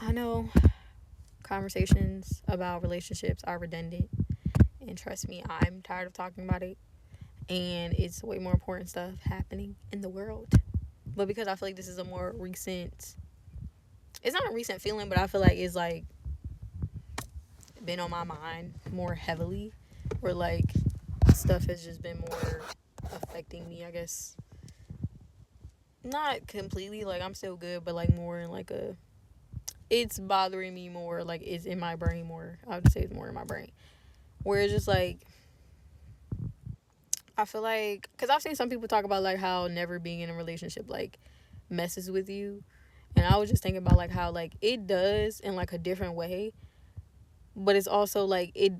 I know conversations about relationships are redundant, and trust me, I'm tired of talking about it. And it's way more important stuff happening in the world. But because I feel like this is a more recent, it's not a recent feeling, but I feel like it's like been on my mind more heavily, where like stuff has just been more affecting me, I guess. Not completely, like I'm still good, but like more in like a, it's bothering me more, like it's in my brain more. I would say it's more in my brain. Where it's just like, I feel like, because I've seen some people talk about like how never being in a relationship like messes with you. And I was just thinking about like how like it does in like a different way, but it's also like it,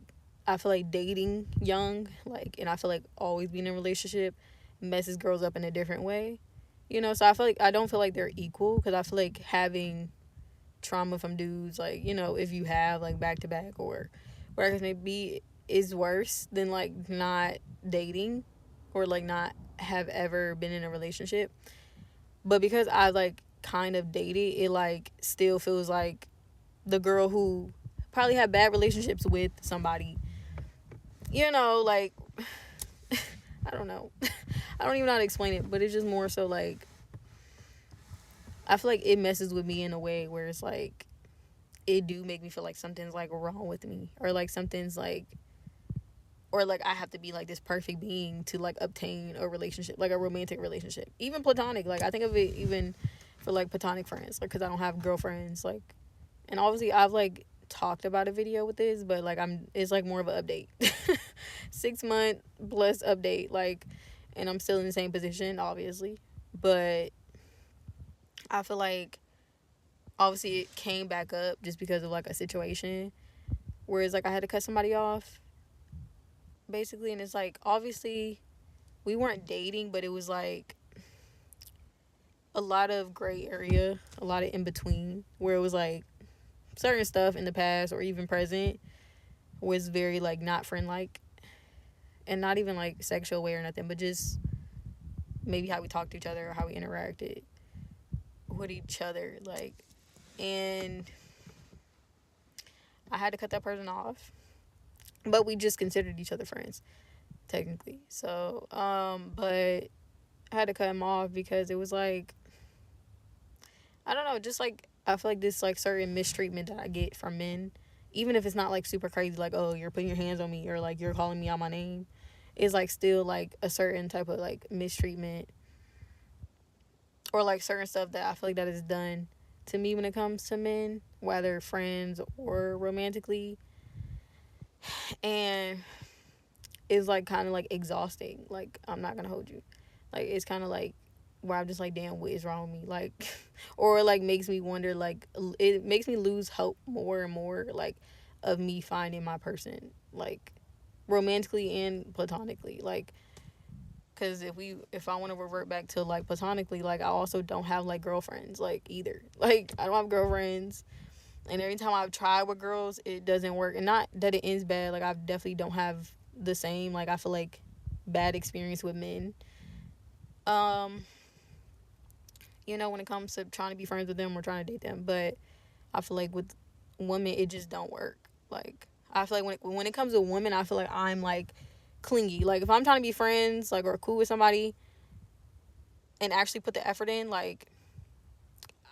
I feel like dating young, like, and I feel like always being in a relationship messes girls up in a different way. So I feel like I don't feel like they're equal, because I feel like having trauma from dudes, like, if you have like back to back or whatever it may be, is worse than like not dating or like not have ever been in a relationship. But because I like kind of dated, it like still feels like the girl who probably had bad relationships with somebody, like, I don't know. I don't even know how to explain it, but it's just more so like I feel like it messes with me in a way where it's like it do make me feel like something's like wrong with me, or like something's like, or like I have to be like this perfect being to like obtain a relationship, like a romantic relationship, even platonic. Like I think of it even for like platonic friends, like because I don't have girlfriends, like, and obviously I've like talked about a video with this, but like it's like more of an update. 6 month plus update, like, and I'm still in the same position obviously, but I feel like obviously it came back up just because of like a situation, whereas like I had to cut somebody off basically, and it's like obviously we weren't dating, but it was like a lot of gray area, a lot of in between, where it was like certain stuff in the past or even present was very like not friend like, and not even like sexual way or nothing, but just maybe how we talked to each other or how we interacted with each other, like, and I had to cut that person off, but we just considered each other friends technically. So but I had to cut him off because it was like, I don't know, just like I feel like this like certain mistreatment that I get from men, even if it's not like super crazy, like, oh, you're putting your hands on me or like you're calling me out my name, is like still like a certain type of like mistreatment, or like certain stuff that I feel like that is done to me when it comes to men, whether friends or romantically, and it's like kind of like exhausting. Like, I'm not gonna hold you, like it's kind of like where I'm just like, damn, what is wrong with me, like, or like makes me wonder, like it makes me lose hope more and more, like, of me finding my person, like romantically and platonically, like, because if I want to revert back to like platonically, like I also don't have like girlfriends, like, either. Like I don't have girlfriends, and every time I've tried with girls it doesn't work, and not that it ends bad, like I definitely don't have the same, like, I feel like bad experience with men, um when it comes to trying to be friends with them or trying to date them, but I feel like with women it just don't work. Like I feel like when it comes to women, I feel like I'm like clingy. Like if I'm trying to be friends, like, or cool with somebody and actually put the effort in, like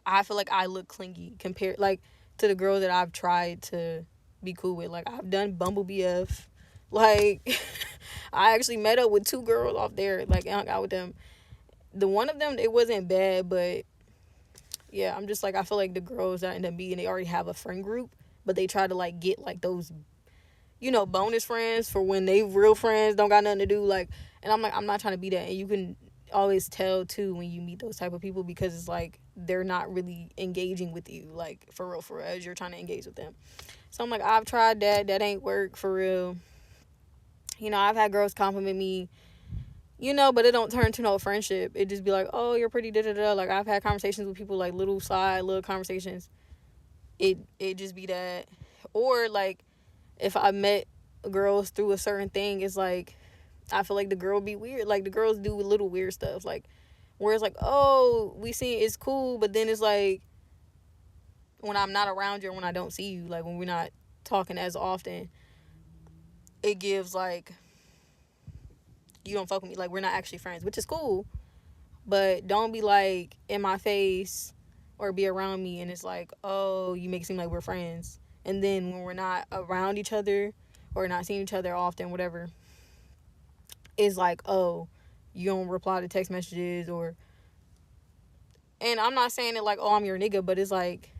I feel like I look clingy compared, like, to the girls that I've tried to be cool with. Like I've done Bumble BF. Like I actually met up with two girls off there, like, and hung out with them. The one of them, it wasn't bad, but yeah, I'm just like, I feel like the girls that I end up meeting, they already have a friend group, but they try to like get like those, bonus friends for when they real friends don't got nothing to do. Like, and I'm like, I'm not trying to be that. And you can always tell too when you meet those type of people, because it's like they're not really engaging with you, like, for real, as you're trying to engage with them. So I'm like, I've tried that ain't work for real. I've had girls compliment me, but it don't turn to no friendship. It just be like, oh, you're pretty, da da da. Like I've had conversations with people, like little conversations. It just be that, or like if I met girls through a certain thing, it's like I feel like the girl be weird. Like the girls do little weird stuff, like where it's like, oh, we see it's cool, but then it's like when I'm not around you or when I don't see you, like when we're not talking as often, it gives like you don't fuck with me, like we're not actually friends, which is cool. But don't be like in my face or be around me and it's like, oh, you make it seem like we're friends. And then when we're not around each other or not seeing each other often, whatever, it's like, oh, you don't reply to text messages or. And I'm not saying it like, oh, I'm your nigga, but it's like,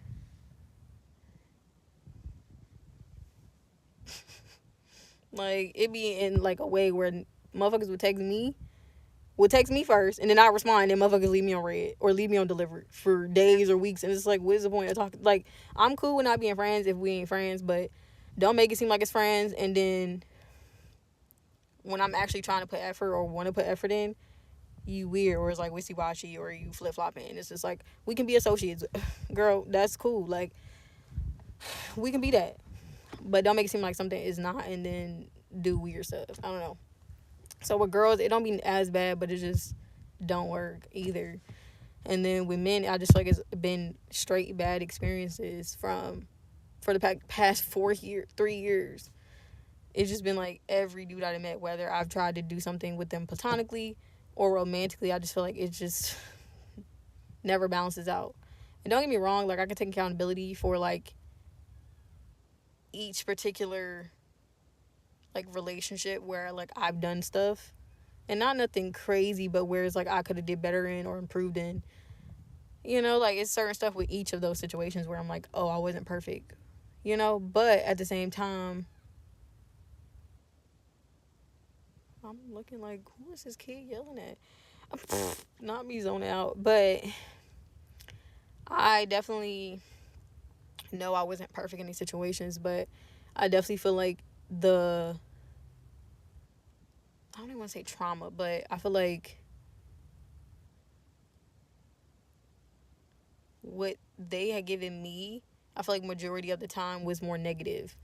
like it be in like a way where motherfuckers would text me first, and then I respond, and motherfuckers leave me on red or leave me on delivered for days or weeks, and it's like, what's the point of talking? Like, I'm cool with not being friends if we ain't friends, but don't make it seem like it's friends, and then when I'm actually trying to put effort or want to put effort in, you weird, or it's like wishy-washy, or you flip-flopping, and it's just like, we can be associates. Girl, that's cool. Like, we can be that, but don't make it seem like something is not, and then do weird stuff. I don't know. So with girls, it don't be as bad, but it just don't work either. And then with men, I just feel like it's been straight bad experiences for the past 3 years. It's just been like every dude I met, whether I've tried to do something with them platonically or romantically, I just feel like it just never balances out. And don't get me wrong, like I can take accountability for like each particular like relationship where like I've done stuff, and not nothing crazy, but where it's like I could have did better in or improved in. You know, like it's certain stuff with each of those situations where I'm like, oh, I wasn't perfect. You know, but at the same time, I'm looking like, who is this kid yelling at? Not me zoning out, but I definitely know I wasn't perfect in these situations, but I definitely feel like I don't even want to say trauma, but I feel like what they had given me, I feel like majority of the time was more negative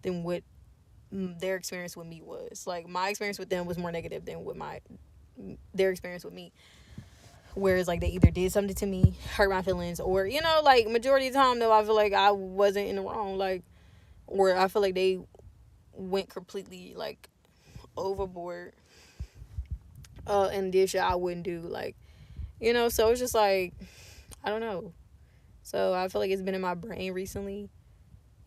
than what their experience with me was. Like my experience with them was more negative than what their experience with me. Whereas like they either did something to me, hurt my feelings, or you know, like majority of the time though, I feel like I wasn't in the wrong. Like, or I feel like they went completely like overboard and did shit I wouldn't do. Like, you know, so it's just like, I don't know. So I feel like it's been in my brain recently,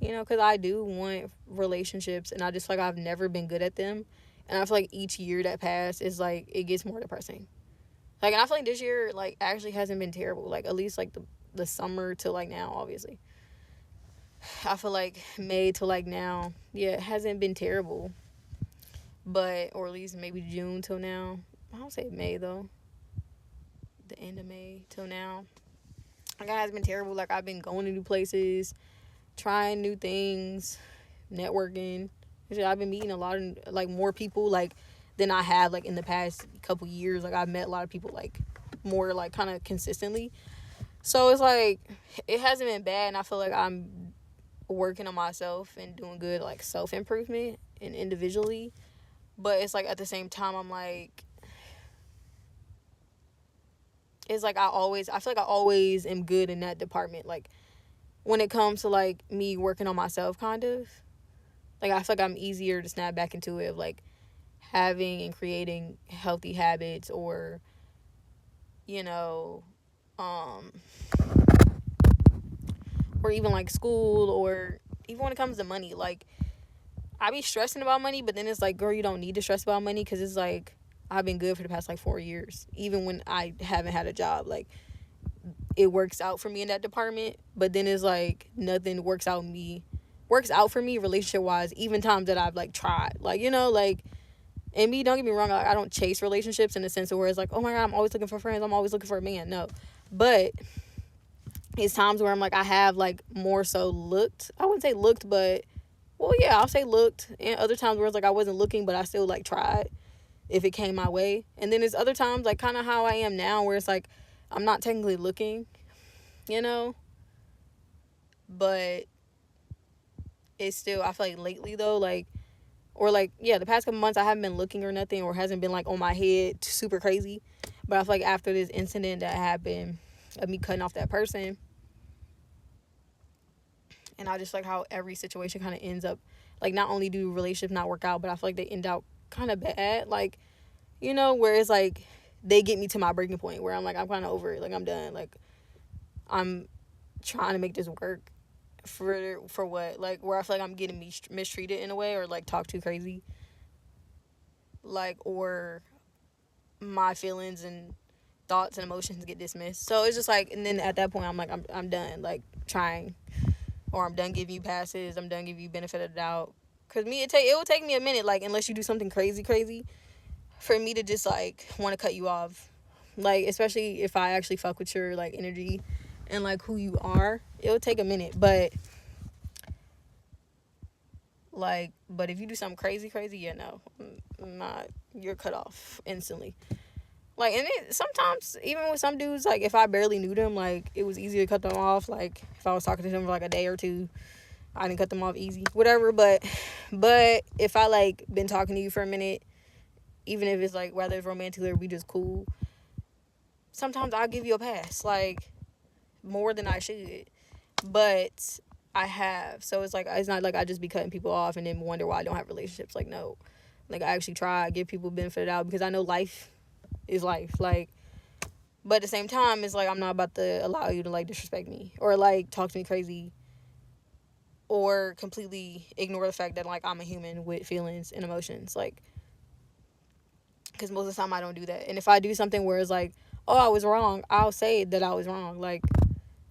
you know, because I do want relationships, and I just feel like I've never been good at them. And I feel like each year that passed is like, it gets more depressing. Like, and I feel like this year, like, actually hasn't been terrible. Like, at least, like, the summer to, like, now, obviously. I feel like May to, like, now, yeah, it hasn't been terrible. But, or at least maybe June till now. I don't say May, though. The end of May till now. Like, it hasn't been terrible. Like, I've been going to new places, trying new things, networking. I've been meeting a lot of, like, more people, like, than I have, like, in the past couple years. Like, I've met a lot of people, like, more, like, kind of consistently. So, it's, like, it hasn't been bad, and I feel like I'm working on myself and doing good, like, self-improvement and individually. But it's, like, at the same time, I'm, like, it's, like, I feel like I always am good in that department. Like, when it comes to, like, me working on myself, kind of. Like, I feel like I'm easier to snap back into it of, like, having and creating healthy habits, or, you know, or even, like, school, or even when it comes to money. Like, I be stressing about money, but then it's like, girl, you don't need to stress about money, because it's like, I've been good for the past, like, 4 years. Even when I haven't had a job, like, it works out for me in that department. But then it's like, nothing works out for me relationship wise, even times that I've, like, tried, like, you know, like, and me, don't get me wrong, like, I don't chase relationships in the sense of where it's like, oh my god, I'm always looking for friends, I'm always looking for a man. No, but it's times where I'm like, I have, like, more so looked, I wouldn't say looked, but, well, yeah, I'll say looked. And other times where it's like I wasn't looking, but I still, like, tried if it came my way. And then there's other times, like, kind of how I am now, where it's like, I'm not technically looking, you know, but it's still, I feel like lately though, like, or like, yeah, the past couple months I haven't been looking or nothing, or hasn't been, like, on my head super crazy. But I feel like after this incident that happened of me cutting off that person, And I just like how every situation kind of ends up, like, not only do relationships not work out, but I feel like they end out kind of bad. Like, you know, where it's like they get me to my breaking point where I'm like, I'm kind of over it. Like, I'm done. Like, I'm trying to make this work for what? Like, where I feel like I'm getting mistreated in a way, or like talk too crazy. Like, or my feelings and thoughts and emotions get dismissed. So it's just like, and then at that point, I'm like, I'm done, like, trying, or I'm done giving you passes. I'm done giving you benefit of the doubt. Cause me, it will take me a minute, like, unless you do something crazy, for me to just like want to cut you off. Like, especially if I actually fuck with your like energy and like who you are, it'll take a minute. But like, but if you do something crazy, yeah, no, I'm not. You're cut off instantly. Like, and it, sometimes, even with some dudes, like, if I barely knew them, like, it was easy to cut them off. Like, if I was talking to them for, like, a day or two, I didn't cut them off easy. Whatever, but if I, like, been talking to you for a minute, even if it's, like, whether it's romantic or we just cool, sometimes I'll give you a pass, like, more than I should. But I have. So it's, like, it's not like I just be cutting people off and then wonder why I don't have relationships. Like, no. Like, I actually try to give people benefit of the doubt because I know life is life. Like, but at the same time, it's like I'm not about to allow you to like disrespect me or like talk to me crazy or completely ignore the fact that like I'm a human with feelings and emotions. Like, because most of the time I don't do that. And if I do something where it's like, oh, I was wrong, I'll say that I was wrong. Like,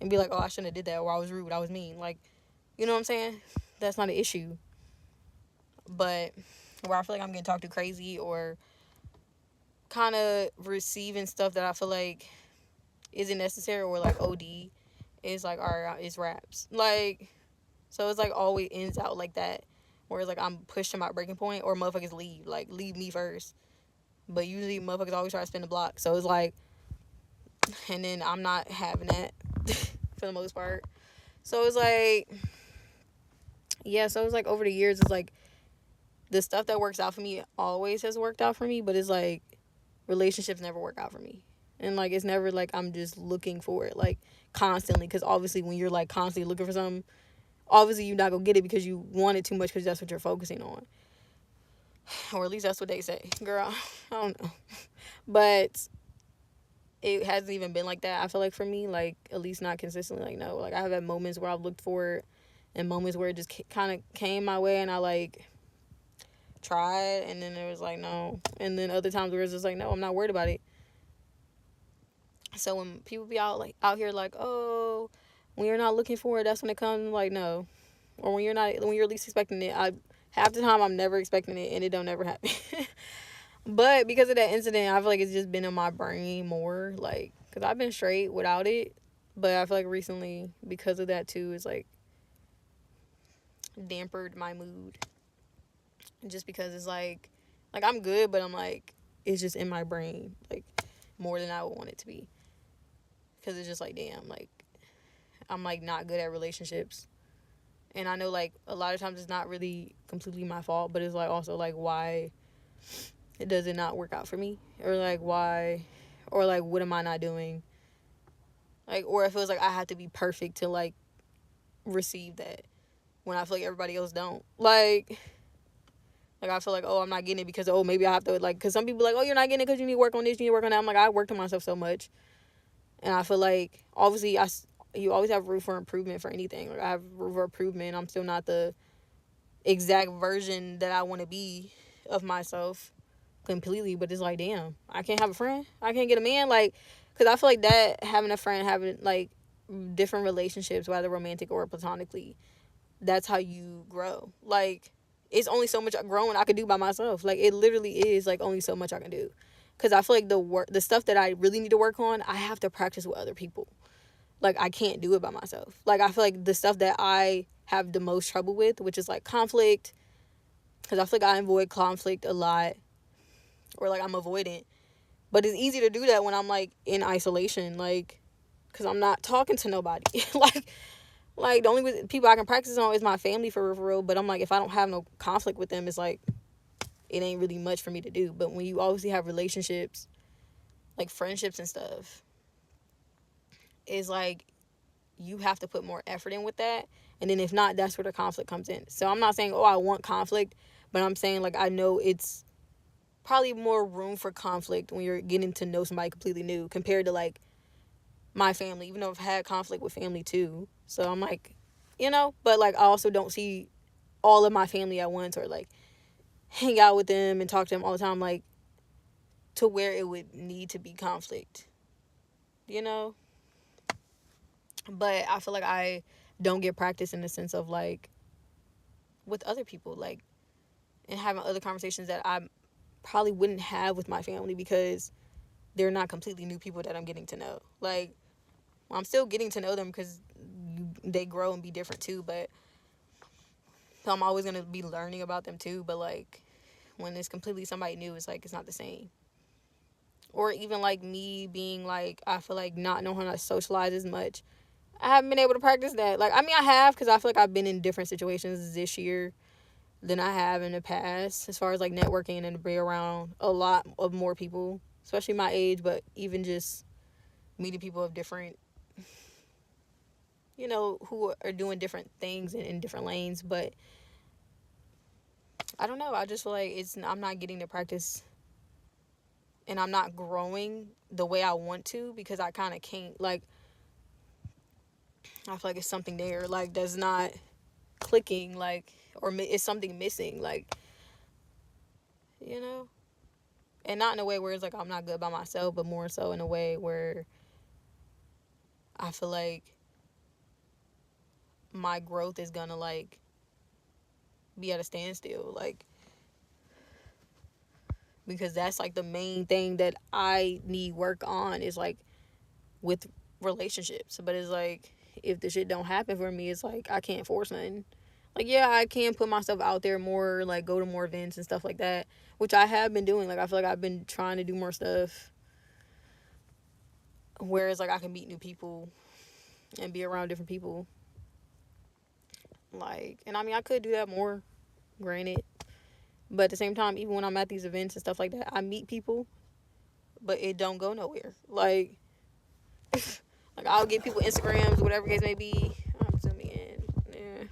and be like, oh, I shouldn't have did that, or I was rude, I was mean. Like, you know what I'm saying? That's not an issue. But where I feel like I'm getting talked to crazy or kind of receiving stuff that I feel like isn't necessary or like OD, is like, alright, it's raps. Like, so it's like always ends out like that, where it's like I'm pushing my breaking point or motherfuckers leave, like, leave me first. But usually motherfuckers always try to spin the block. So it's like, and then I'm not having that for the most part. So it's like, yeah, so it's like over the years, it's like the stuff that works out for me always has worked out for me, but it's like relationships never work out for me. And like, it's never like I'm just looking for it like constantly, because obviously when you're like constantly looking for something, obviously you're not gonna get it because you want it too much, because that's what you're focusing on, or at least that's what they say, girl. I don't know. But it hasn't even been like that, I feel like, for me, like, at least not consistently. Like, no, like, I have had moments where I've looked for it and moments where it just kind of came my way and I like tried, and then it was like, no. And then other times where it's just like, no, I'm not worried about it. So when people be out here like, oh, when you're not looking for it, that's when it comes. Like, no. Or when you're least expecting it. Half the time I'm never expecting it and it don't ever happen. But because of that incident, I feel like it's just been in my brain more, like, because I've been straight without it, but I feel like recently, because of that too, it's like dampered my mood. Just because it's like I'm good, but I'm like, it's just in my brain, like, more than I would want it to be. Because it's just like, damn, like, I'm like not good at relationships. And I know like a lot of times it's not really completely my fault, but it's like also like, why it does it not work out for me? Or like, why, or like, what am I not doing? Like, or it feels like I have to be perfect to like receive that, when I feel like everybody else don't. Like I feel like, oh, I'm not getting it because, oh, maybe I have to, like, because some people like, oh, you're not getting it because you need to work on this, you need to work on that. I'm like, I worked on myself so much. And I feel like, obviously, you always have room for improvement for anything. Like, I have room for improvement. I'm still not the exact version that I want to be of myself completely. But it's like, damn, I can't have a friend. I can't get a man. Like, because I feel like that, having a friend, having, like, different relationships, whether romantic or platonically, that's how you grow. Like, it's only so much growing I could do by myself. Like, it literally is, like, only so much I can do. Because I feel like the stuff that I really need to work on, I have to practice with other people. Like, I can't do it by myself. Like, I feel like the stuff that I have the most trouble with, which is, like, conflict, because I feel like I avoid conflict a lot, or, like, I'm avoidant. But it's easy to do that when I'm, like, in isolation, like, because I'm not talking to nobody. Like, the only people I can practice on is my family, for real. But I'm like, if I don't have no conflict with them, it's like, it ain't really much for me to do. But when you obviously have relationships, like friendships and stuff, it's like you have to put more effort in with that. And then if not, that's where the conflict comes in. So I'm not saying, oh, I want conflict, but I'm saying, like, I know it's probably more room for conflict when you're getting to know somebody completely new compared to, like, my family, even though I've had conflict with family too. So I'm like, but, like, I also don't see all of my family at once, or, like, hang out with them and talk to them all the time, like, to where it would need to be conflict, But I feel like I don't get practice in the sense of, like, with other people, like, and having other conversations that I probably wouldn't have with my family because they're not completely new people that I'm getting to know. Like, I'm still getting to know them because they grow and be different too, but so I'm always going to be learning about them too. But, like, when it's completely somebody new, it's like it's not the same. Or even, like, me being, like, I feel like not knowing how to socialize as much. I haven't been able to practice that. Like, I mean, I have, because I feel like I've been in different situations this year than I have in the past, as far as, like, networking and be around a lot of more people, especially my age, but even just meeting people of different, who are doing different things in different lanes. But I don't know. I just feel like I'm not getting to practice, and I'm not growing the way I want to, because I kind of can't, like, I feel like it's something there, like, that's not clicking, like, or it's something missing, like, and not in a way where it's like I'm not good by myself, but more so in a way where I feel like my growth is gonna, like, be at a standstill, like, because that's, like, the main thing that I need work on is, like, with relationships. But it's like, if the shit don't happen for me, it's like I can't force nothing. Like, yeah, I can put myself out there more, like, go to more events and stuff like that, which I have been doing. Like, I feel like I've been trying to do more stuff, whereas, like, I can meet new people and be around different people. Like, and I mean, I could do that more, granted. But at the same time, even when I'm at these events and stuff like that, I meet people, but it don't go nowhere. Like, like, I'll get people Instagrams, whatever case may be. I'm zooming in. Yeah.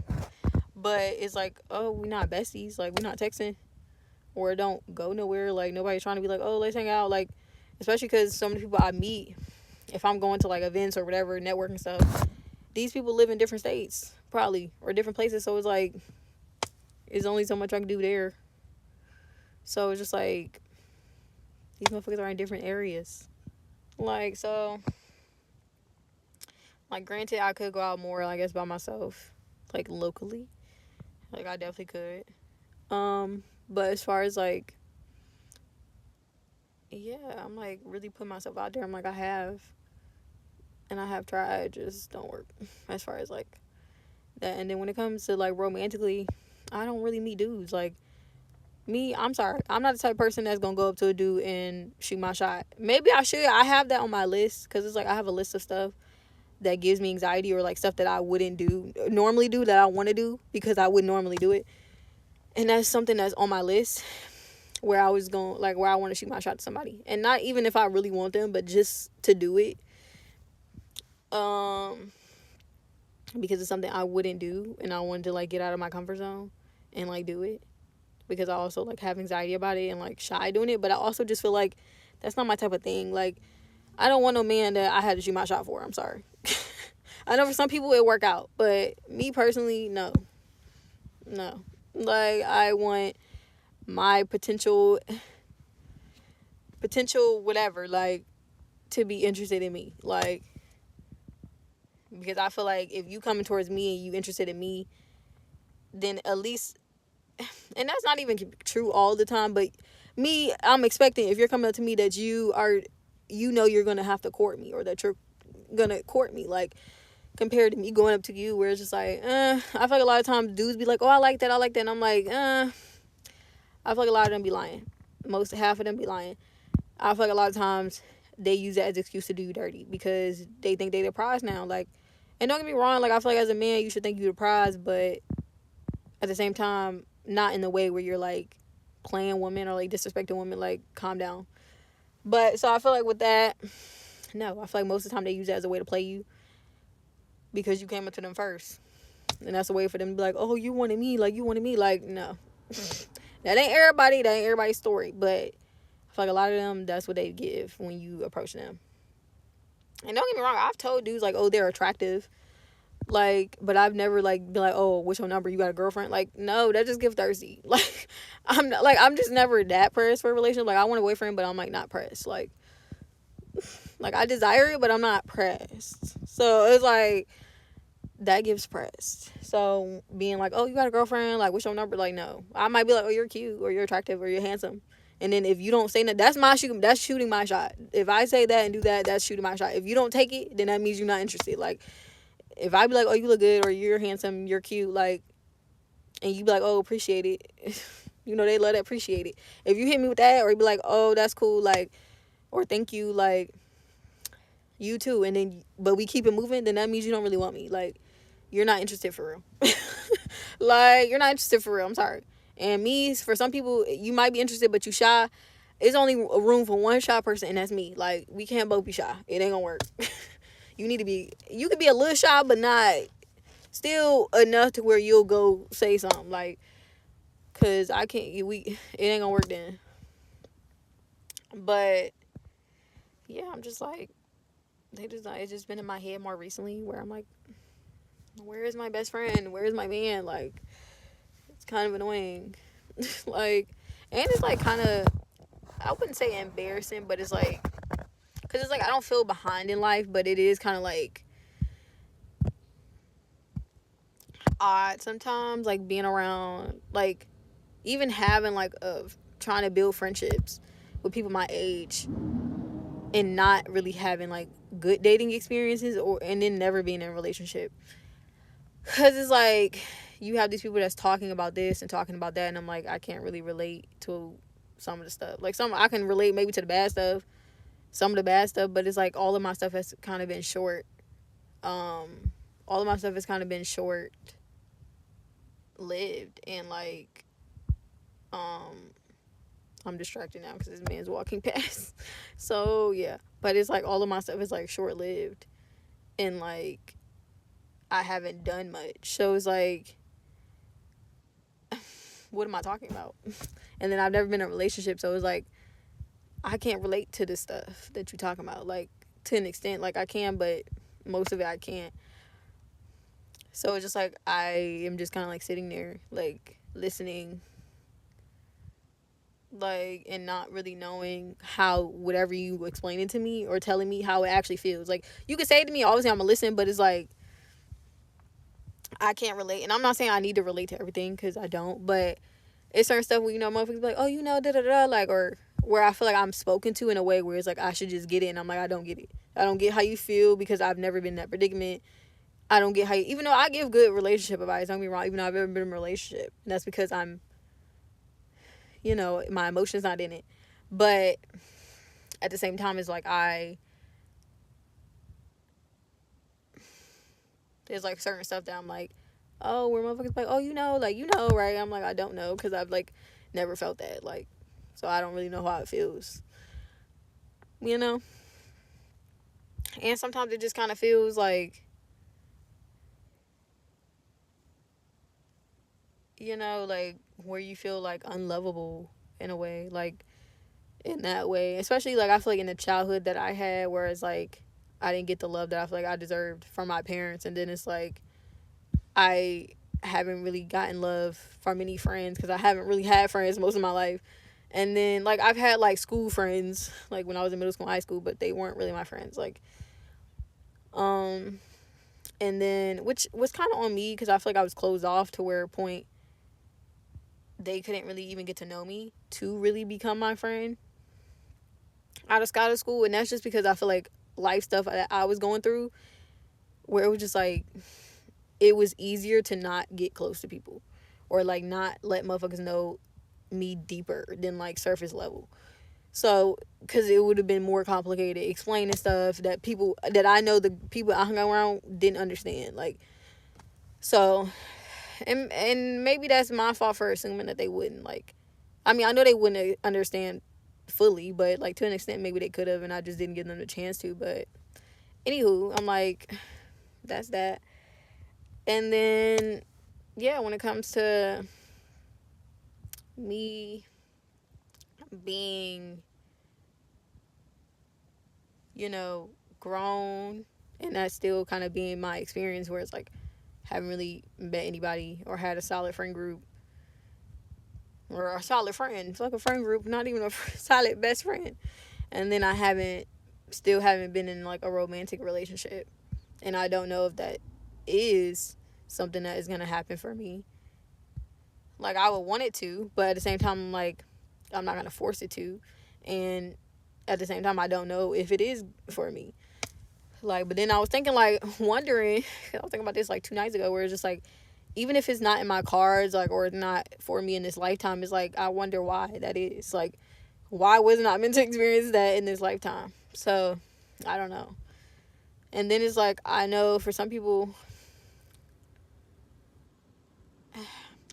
But it's like, oh, we're not besties. Like, we're not texting. Or it don't go nowhere. Like, nobody's trying to be like, oh, let's hang out. Like, especially because so many people I meet, if I'm going to, like, events or whatever, networking stuff, these people live in different states, probably, or different places. So it's like, there's only so much I can do there. So it's just like, these motherfuckers are in different areas. Like, so, like, granted, I could go out more, I guess, by myself, like, locally. Like, I definitely could. But as far as, like, yeah, I'm, like, really putting myself out there. I'm like, I have tried, it just don't work as far as, like, that. And then when it comes to, like, romantically, I don't really meet dudes. Like, me, I'm sorry, I'm not the type of person that's gonna go up to a dude and shoot my shot. Maybe I should. I have that on my list, because it's like I have a list of stuff that gives me anxiety, or, like, stuff that I wouldn't normally do that I want to do because I wouldn't normally do it. And that's something that's on my list, where I was going, like, where I want to shoot my shot to somebody, and not even if I really want them, but just to do it. Because it's something I wouldn't do, and I wanted to, like, get out of my comfort zone and, like, do it, because I also, like, have anxiety about it and, like, shy doing it. But I also just feel like that's not my type of thing. Like, I don't want no man that I had to shoot my shot for. I'm sorry. I know for some people it work out, but me personally, no. Like, I want my potential whatever, like, to be interested in me. Like, because I feel like if you coming towards me and you interested in me, then at least, and that's not even true all the time, but me, I'm expecting, if you're coming up to me, that you're gonna have to court me, or that you're gonna court me. Like, compared to me going up to you, where it's just like, I feel like a lot of times dudes be like, oh, I like that, and I'm like, I feel like a lot of them be lying. Half of them be lying. I feel like a lot of times they use that as an excuse to do you dirty, because they think they the prize now. Like, and don't get me wrong, like, I feel like as a man, you should think you the prize, but at the same time, not in the way where you're, like, playing women or, like, disrespecting women. Like, calm down. But, so I feel like with that, no, I feel like most of the time they use that as a way to play you. because you came up to them first. And that's a way for them to be like, oh, you wanted me. Like, you wanted me. Like, no. That ain't everybody. That ain't everybody's story. But I feel like a lot of them, that's what they give when you approach them. And don't get me wrong. I've told dudes, like, oh, they're attractive. Like, but I've never, like, been like, oh, what's your number? You got a girlfriend? Like, no, that just give thirsty. Like, I'm not, like, I'm just never that pressed for a relationship. Like, I want a boyfriend, but I'm, like, not pressed. Like, I desire it, but I'm not pressed. So, it's, like, that gives pressed. So, being like, oh, you got a girlfriend? Like, what's your number? Like, no. I might be like, oh, you're cute, or you're attractive, or you're handsome. And then if you don't say that, that's shooting my shot. If I say that and do that, that's shooting my shot. If you don't take it, then that means you're not interested. Like, if I be like, oh, you look good, or you're handsome, you're cute, like, and you be like, oh, appreciate it. You know, they let it appreciate it. If you hit me with that, or you be like, oh, that's cool, like, or thank you, like, you too, and then, but we keep it moving, then that means you don't really want me. Like, you're not interested for real. Like, you're not interested for real. I'm sorry. And me, for some people, you might be interested, but you shy. It's only a room for one shy person, and that's me. Like, we can't both be shy. It ain't gonna work. You could be a little shy, but not still enough to where you'll go say something. Like, cause I can't, it ain't gonna work then. But yeah, I'm just like, it's just been in my head more recently where I'm like, where is my best friend? Where is my man? Like, it's kind of annoying. Like, and it's like kind of, I wouldn't say embarrassing, but it's like, because it's like I don't feel behind in life, but it is kind of like odd sometimes, like being around, like even having like trying to build friendships with people my age and not really having like good dating experiences, and then never being in a relationship. Because it's like you have these people that's talking about this and talking about that, and I'm like, I can't really relate to some of the stuff. Like, some I can relate maybe to the bad stuff, some of the bad stuff, but it's like all of my stuff has kind of been short. All of my stuff has kind of been short lived, and like, I'm distracted now because this man's walking past. So yeah, but it's like all of my stuff is like short lived, and like I haven't done much. So it's like, what am I talking about? And then I've never been in a relationship, so it's like I can't relate to the stuff that you're talking about. Like, to an extent, like I can, but most of it I can't. So it's just like I am just kind of like sitting there, like listening, like, and not really knowing how whatever you explaining to me or telling me how it actually feels. Like, you can say it to me, obviously I'm gonna listen, but it's like I can't relate. And I'm not saying I need to relate to everything, because I don't, but it's certain stuff where, you know, motherfuckers be like, oh, you know, da da da, like, or where I feel like I'm spoken to in a way where it's like I should just get it, and I'm like, I don't get it. I don't get how you feel because I've never been in that predicament. I don't get how you, even though I give good relationship advice, don't get me wrong, even though I've ever been in a relationship, and that's because I'm, you know, my emotions not in it. But at the same time, it's like there's like certain stuff that I'm like, oh, where motherfuckers like, oh, you know, like, you know, right? I'm like, I don't know, because I've like never felt that, like, so I don't really know how it feels, you know. And sometimes it just kind of feels like, you know, like where you feel like unlovable in a way, like in that way, especially like I feel like in the childhood that I had, where it's like I didn't get the love that I feel like I deserved from my parents, and then it's like I haven't really gotten love from any friends because I haven't really had friends most of my life. And then like I've had like school friends, like when I was in middle school and high school, but they weren't really my friends. Like, and then, which was kind of on me because I feel like I was closed off to where a point they couldn't really even get to know me to really become my friend out of school. And that's just because I feel like life stuff that I was going through, where it was just like, it was easier to not get close to people, or like not let motherfuckers know me deeper than like surface level. So, because it would have been more complicated explaining stuff that people that I know, the people I hung around, didn't understand. Like, so, and maybe that's my fault for assuming that they wouldn't. Like, I mean, I know they wouldn't understand fully, but like to an extent maybe they could have, and I just didn't give them the chance to. But anywho, I'm like, that's that. And then, yeah, when it comes to me being, you know, grown, and that still kind of being my experience where it's like, haven't really met anybody or had a solid friend group or a solid friend. It's like a friend group, not even a solid best friend. And then still haven't been in like a romantic relationship. And I don't know if that is something that is going to happen for me. Like, I would want it to, but at the same time, like, I'm not going to force it to. And at the same time, I don't know if it is for me. Like, but then I was thinking, like, wondering, I was thinking about this like 2 nights ago, where it's just like, even if it's not in my cards, like, or it's not for me in this lifetime, it's like, I wonder why that is. Like, why wasn't I meant to experience that in this lifetime? So, I don't know. And then it's like, I know for some people,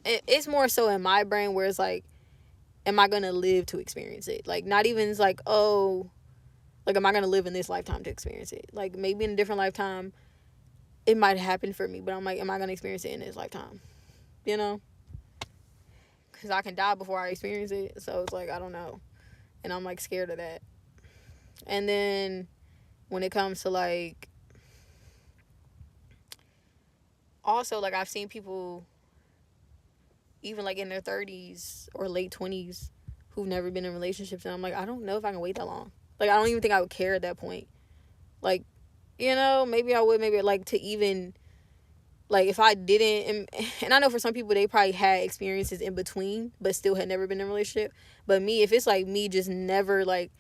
it's more so in my brain where it's like, am I going to live to experience it? Like, not even, it's like, oh, like, am I going to live in this lifetime to experience it? Like, maybe in a different lifetime, it might happen for me, but I'm like, am I going to experience it in this lifetime? You know? Because I can die before I experience it. So it's like, I don't know. And I'm like scared of that. And then when it comes to like, also, like, I've seen people, even like in their 30s or late 20s, who've never been in relationships. And I'm like, I don't know if I can wait that long. Like, I don't even think I would care at that point. Like, you know, maybe I would, maybe like to even, like, if I didn't, and I know for some people they probably had experiences in between but still had never been in a relationship. But me, if it's like me just never, like,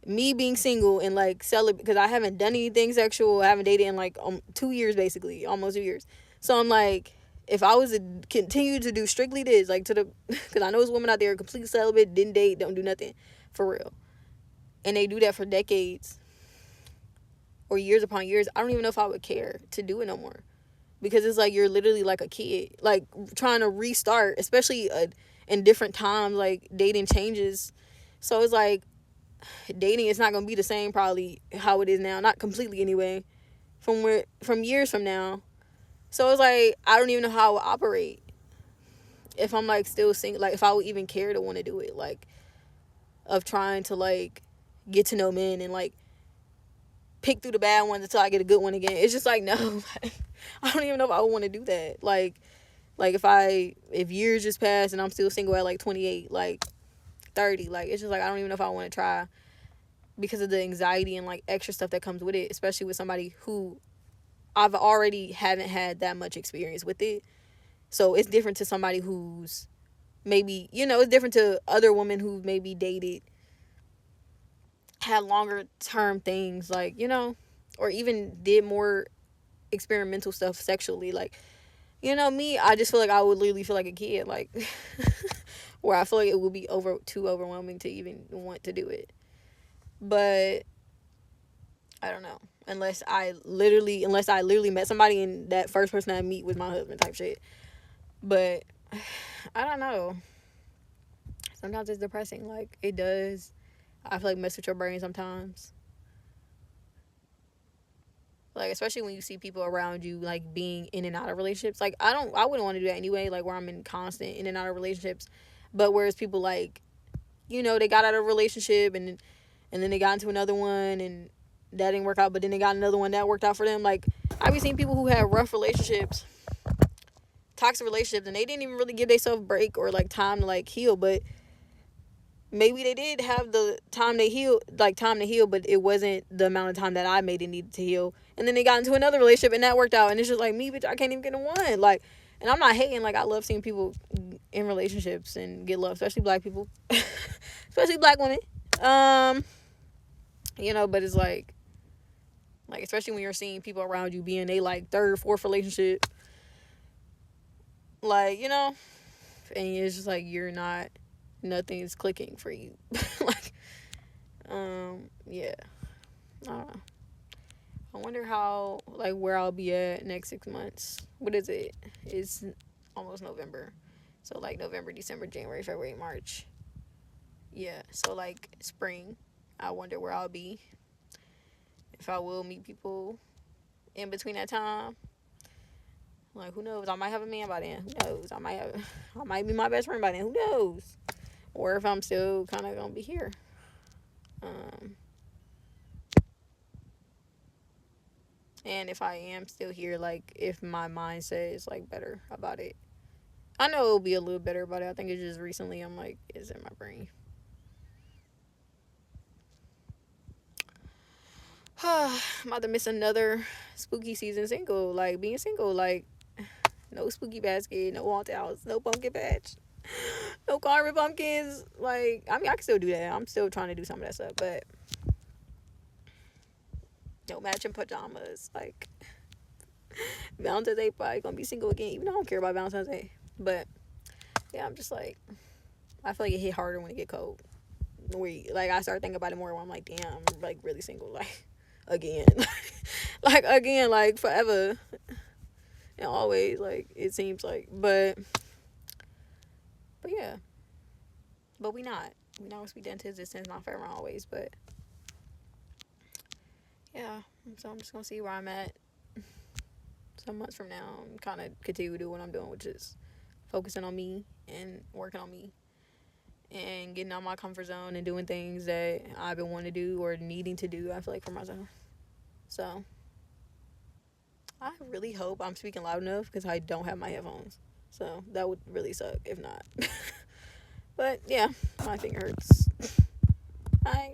me being single and like celibate, because I haven't done anything sexual, I haven't dated in like 2 years, basically almost 2 years. So I'm like, if I was to continue to do strictly this, like, to the, because I know there's women out there completely celibate, didn't date, don't do nothing for real, and they do that for decades or years upon years, I don't even know if I would care to do it no more. Because it's like you're literally like a kid, like, trying to restart, especially in different times, like, dating changes. So it's like, dating is not going to be the same probably how it is now, not completely anyway, from years from now. So it's like, I don't even know how I would operate if I'm like still single, like, if I would even care to want to do it, like, of trying to like get to know men and like pick through the bad ones until I get a good one again. It's just like, no. Like, I don't even know if I would want to do that. Like if years just pass and I'm still single at like 28, like 30, like, it's just like, I don't even know if I want to try, because of the anxiety and like extra stuff that comes with it, especially with somebody who I've already haven't had that much experience with it. So it's different to somebody who's maybe, you know, it's different to other women who maybe dated, had longer term things, like, you know, or even did more experimental stuff sexually. Like, you know, me, I just feel like I would literally feel like a kid, like, where I feel like it would be too overwhelming to even want to do it. But I don't know, unless I literally met somebody and that first person I meet was my husband type shit. But I don't know. Sometimes it's depressing. Like, it does. I feel like mess with your brain sometimes. Like, especially when you see people around you like being in and out of relationships. Like, I wouldn't want to do that anyway. Like, where I'm in constant in and out of relationships. But whereas people, like, you know, they got out of a relationship and then they got into another one and that didn't work out, but then they got another one that worked out for them. Like, I've seen people who had rough relationships, toxic relationships, and they didn't even really give themselves a break or like time to like heal. But maybe they did have the time to heal, but it wasn't the amount of time that I made it needed to heal. And then they got into another relationship and that worked out, and it's just like, me, bitch, I can't even get in one. Like, and I'm not hating. Like, I love seeing people in relationships and get love, especially black people, especially black women. You know, but it's like, especially when you're seeing people around you being a like third, fourth relationship, like, you know, and it's just like, you're not, nothing's clicking for you. Like, yeah, I don't know. I wonder how, like, where I'll be at next 6 months. What is it? It's almost November. So, like, November, December, January, February, March. Yeah, so, like, spring. I wonder where I'll be. If I will meet people. in between that time, like who knows? I might have a man by then. Who knows? I might be my best friend by then. Who knows? Or if I'm still kind of gonna be here. Um, and if I am still here, like if my mindset is like better about it, I know it'll be a little better about it. I think it's just recently I'm like, it's in my brain. I'm about to miss another spooky season single. Like being single, like no spooky basket, no haunted house, no pumpkin patch, no carving pumpkins. Like I mean, I can still do that. I'm still trying to do some of that stuff, but no matching pajamas. Like Valentine's Day probably gonna be single again. Even though I don't care about Valentine's Day, but yeah, I'm just like I feel like it hit harder when it get cold. Like I start thinking about it more when I'm like, damn, I'm like really single. Like again, like again, like forever and always. Like it seems like, but yeah, but we not. We not gonna speak that into existence, not forever always. But yeah, so I'm just gonna see where I'm at some months from now and kind of continue to do what I'm doing, which is focusing on me and working on me and getting out my comfort zone and doing things that I've been wanting to do or needing to do. I feel like for myself. So I really hope I'm speaking loud enough because I don't have my headphones. So that would really suck if not. But yeah, my finger hurts. All right.